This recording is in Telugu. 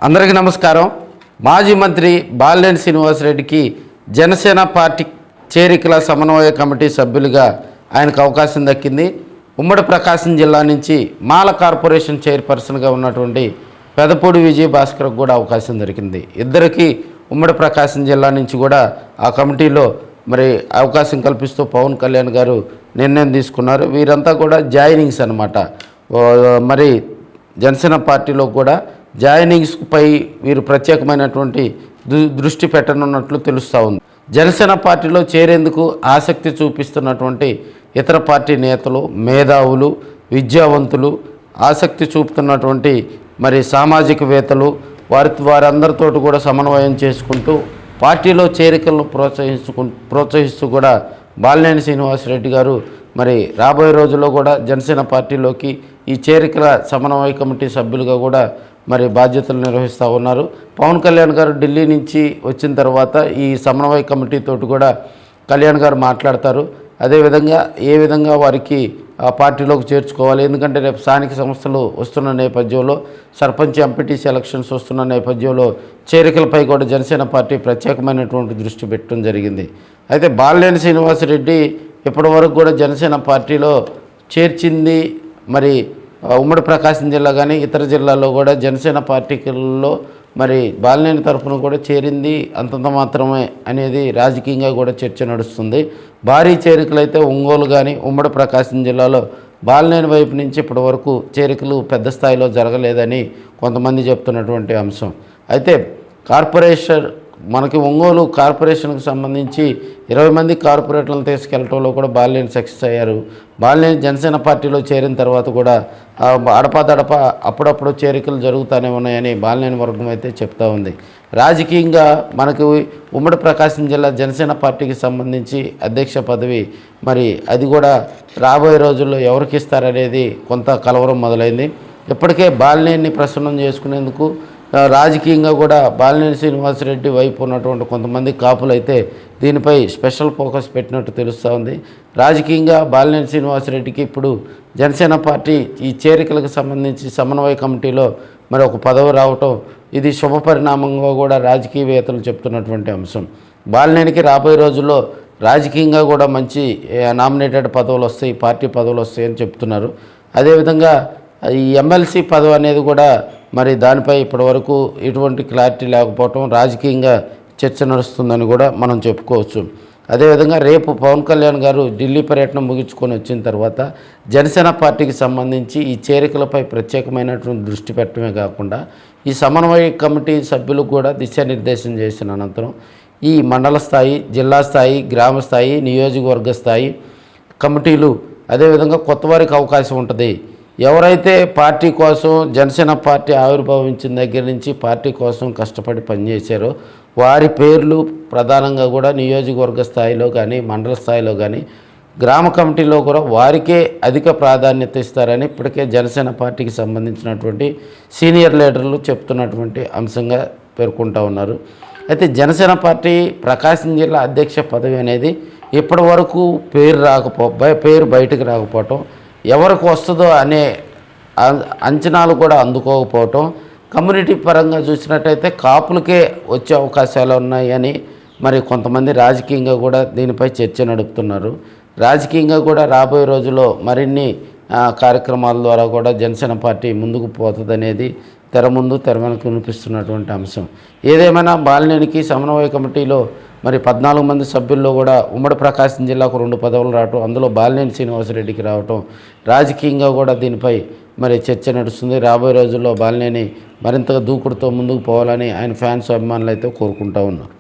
అందరికీ నమస్కారం. మాజీ మంత్రి బాలినేని శ్రీనివాసరెడ్డికి జనసేన పార్టీ చేరికల సమన్వయ కమిటీ సభ్యులుగా ఆయనకు అవకాశం దక్కింది. ఉమ్మడి ప్రకాశం జిల్లా నుంచి మాల కార్పొరేషన్ చైర్పర్సన్గా ఉన్నటువంటి పెదపూడి విజయ భాస్కర్కు కూడా అవకాశం దొరికింది. ఇద్దరికి ఉమ్మడి ప్రకాశం జిల్లా నుంచి కూడా ఆ కమిటీలో మరి అవకాశం కల్పిస్తూ పవన్ కళ్యాణ్ గారు నిర్ణయం తీసుకున్నారు. వీరంతా కూడా జాయినింగ్స్ అన్నమాట. మరి జనసేన పార్టీలో కూడా జాయినింగ్స్పై వీరు ప్రత్యేకమైనటువంటి దృష్టి పెట్టనున్నట్లు తెలుస్తూ ఉంది. జనసేన పార్టీలో చేరేందుకు ఆసక్తి చూపిస్తున్నటువంటి ఇతర పార్టీ నేతలు, మేధావులు, విద్యావంతులు, ఆసక్తి చూపుతున్నటువంటి మరి సామాజికవేత్తలు వారందరితో కూడా సమన్వయం చేసుకుంటూ పార్టీలో చేరికలను ప్రోత్సహిస్తూ కూడా బాలినేని శ్రీనివాసరెడ్డి గారు మరి రాబోయే రోజుల్లో కూడా జనసేన పార్టీలోకి ఈ చేరికల సమన్వయ కమిటీ సభ్యులుగా కూడా మరి బాధ్యతలు నిర్వహిస్తూ ఉన్నారు. పవన్ కళ్యాణ్ గారు ఢిల్లీ నుంచి వచ్చిన తర్వాత ఈ సమన్వయ కమిటీతో కూడా కళ్యాణ్ గారు మాట్లాడతారు. అదేవిధంగా ఏ విధంగా వారికి ఆ పార్టీలోకి చేర్చుకోవాలి, ఎందుకంటే రేపు స్థానిక సంస్థలు వస్తున్న నేపథ్యంలో, సర్పంచ్ ఎంపీటీసీ ఎలక్షన్స్ వస్తున్న నేపథ్యంలో చేరికలపై కూడా జనసేన పార్టీ ప్రత్యేకమైనటువంటి దృష్టి పెట్టడం జరిగింది. అయితే బాలినేని శ్రీనివాసరెడ్డి ఇప్పటి వరకు కూడా జనసేన పార్టీలో చేర్చింది మరి ఉమ్మడి ప్రకాశం జిల్లా కానీ ఇతర జిల్లాల్లో కూడా జనసేన పార్టీలో మరి బాలినేని తరఫున కూడా చేరింది అంతంత మాత్రమే అనేది రాజకీయంగా కూడా చర్చ నడుస్తుంది. భారీ చేరికలైతే ఒంగోలు కానీ ఉమ్మడి ప్రకాశం జిల్లాలో బాలినేని వైపు నుంచి ఇప్పటి వరకు చేరికలు పెద్ద స్థాయిలో జరగలేదని కొంతమంది చెప్తున్నటువంటి అంశం. అయితే కార్పొరేషన్ మనకి ఒంగోలు కార్పొరేషన్కి సంబంధించి 20 మంది కార్పొరేటర్లను తీసుకెళ్లడంలో కూడా బాలినేని సక్సెస్ అయ్యారు. బాలినేని జనసేన పార్టీలో చేరిన తర్వాత కూడా అడపాదడప అప్పుడప్పుడు చేరికలు జరుగుతూనే ఉన్నాయని బాలినేని వర్గం అయితే చెప్తా ఉంది. రాజకీయంగా మనకి ఉమ్మడి ప్రకాశం జిల్లా జనసేన పార్టీకి సంబంధించి అధ్యక్ష పదవి మరి అది కూడా రాబోయే రోజుల్లో ఎవరికి ఇస్తారనేది కొంత కలవరం మొదలైంది. ఇప్పటికే బాలినేని ప్రసన్నం చేసుకునేందుకు రాజకీయంగా కూడా బాలినేని శ్రీనివాసరెడ్డి వైపు ఉన్నటువంటి కొంతమంది కాపులు అయితే దీనిపై స్పెషల్ ఫోకస్ పెట్టినట్టు తెలుస్తూ ఉంది. రాజకీయంగా బాలినేని శ్రీనివాసరెడ్డికి ఇప్పుడు జనసేన పార్టీ ఈ చేరికలకు సంబంధించి సమన్వయ కమిటీలో మరి ఒక పదవి రావటం ఇది శుభపరిణామంగా కూడా రాజకీయవేత్తలు చెప్తున్నటువంటి అంశం. బాలినేనికి రాబోయే రోజుల్లో రాజకీయంగా కూడా మంచి నామినేటెడ్ పదవులు వస్తాయి, పార్టీ పదవులు వస్తాయని చెప్తున్నారు. అదేవిధంగా ఈ ఎమ్మెల్సీ పదవి అనేది కూడా మరి దానిపై ఇప్పటివరకు ఎటువంటి క్లారిటీ లేకపోవటం రాజకీయంగా చర్చ నడుస్తుందని కూడా మనం చెప్పుకోవచ్చు. అదేవిధంగా రేపు పవన్ కళ్యాణ్ గారు ఢిల్లీ పర్యటన ముగించుకొని వచ్చిన తర్వాత జనసేన పార్టీకి సంబంధించి ఈ చేరికలపై ప్రత్యేకమైనటువంటి దృష్టి పెట్టడమే కాకుండా ఈ సమన్వయ కమిటీ సభ్యులకు కూడా దిశానిర్దేశం చేసిన అనంతరం ఈ మండల స్థాయి, జిల్లా స్థాయి, గ్రామ స్థాయి, నియోజకవర్గ స్థాయి కమిటీలు అదేవిధంగా కొత్త వారికి అవకాశం ఉంటుంది. ఎవరైతే పార్టీ కోసం జనసేన పార్టీ ఆవిర్భవించిన దగ్గర నుంచి పార్టీ కోసం కష్టపడి పనిచేశారో వారి పేర్లు ప్రధానంగా కూడా నియోజకవర్గ స్థాయిలో కానీ మండల స్థాయిలో కానీ గ్రామ కమిటీలో కూడా వారికే అధిక ప్రాధాన్యత ఇస్తారని ఇప్పటికే జనసేన పార్టీకి సంబంధించినటువంటి సీనియర్ లీడర్లు చెప్తున్నటువంటి అంశంగా పేర్కొంటూ ఉన్నారు. అయితే జనసేన పార్టీ ప్రకాశం జిల్లా అధ్యక్ష పదవి అనేది ఇప్పటి వరకు పేరు బయటకు రాకపోవటం, ఎవరికి వస్తుందో అనే అంచనాలు కూడా అందుకోకపోవటం, కమ్యూనిటీ పరంగా చూసినట్టయితే కాపులకే వచ్చే అవకాశాలు ఉన్నాయని మరి కొంతమంది రాజకీయంగా కూడా దీనిపై చర్చ నడుపుతున్నారు. రాజకీయంగా కూడా రాబోయే రోజుల్లో మరిన్ని కార్యక్రమాల ద్వారా కూడా జనసేన పార్టీ ముందుకు పోతుందనేది తెర వెనుక వినిపిస్తున్నటువంటి అంశం. ఏదేమైనా బాలినేనికి సమన్వయ కమిటీలో మరి 14 మంది సభ్యుల్లో కూడా ఉమ్మడి ప్రకాశం జిల్లాకు 2 పదవులు రావటం, అందులో బాలినేని శ్రీనివాసరెడ్డికి రావటం రాజకీయంగా కూడా దీనిపై మరి చర్చ నడుస్తుంది. రాబోయే రోజుల్లో బాలినేని మరింతగా దూకుడుతో ముందుకు పోవాలని ఆయన ఫ్యాన్స్, అభిమానులు అయితే కోరుకుంటూ ఉన్నారు.